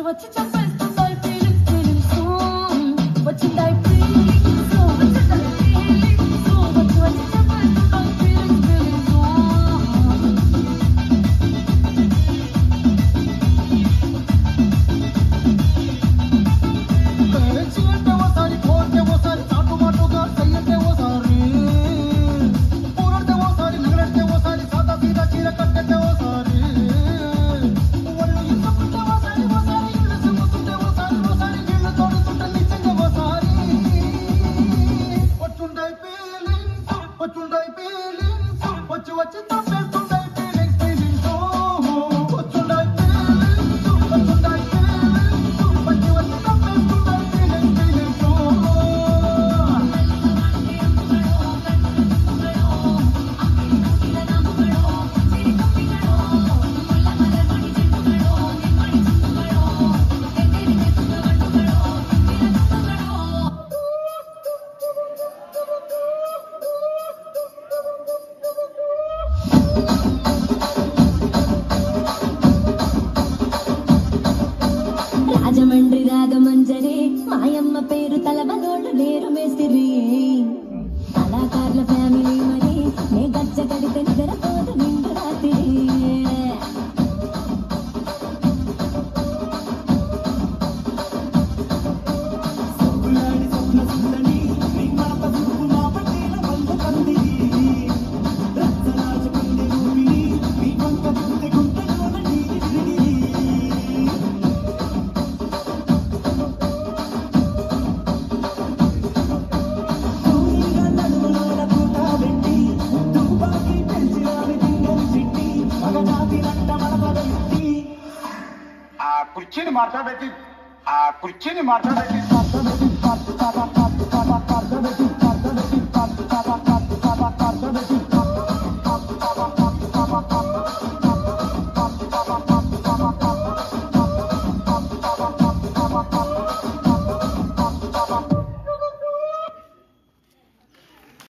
వచ్చి చెప్పేస్తుంటాయి feelings వచ్చిందాయి feelings వచ్చిందాయి feelings వచ్చి చెప్పేస్తుంటాయి feelings parents అంటే ఓసారి కోరితే ఓసారి చాటుమాటుగా సయ్యంటే ఓసారి పూరడితే ఓసారి నిగలడితే ఓసారి సాదా సీదా చీర కట్టంటే ఓసారి వచ్చి తప్పేస్తుంటాయి ఫీలింగ్స్ వచ్చుంటాయి ఫీలింగ్స్ వచ్చుంటాయి ఫీలింగ్స్ వచ్చి తప్పేస్తుంటాయి ఫీలింగ్స్ రాజమండ్రి రాగమంజరి మాయమ్మ పేరు తలబనోళ్ళు లేరు మేస్తిరి కళాకారుల ఫ్యామిలీ మరి నే గచ్చ కడితే నిద్రపోదు నిండు రాత్రి కుర్చీని మార్చబెట్టి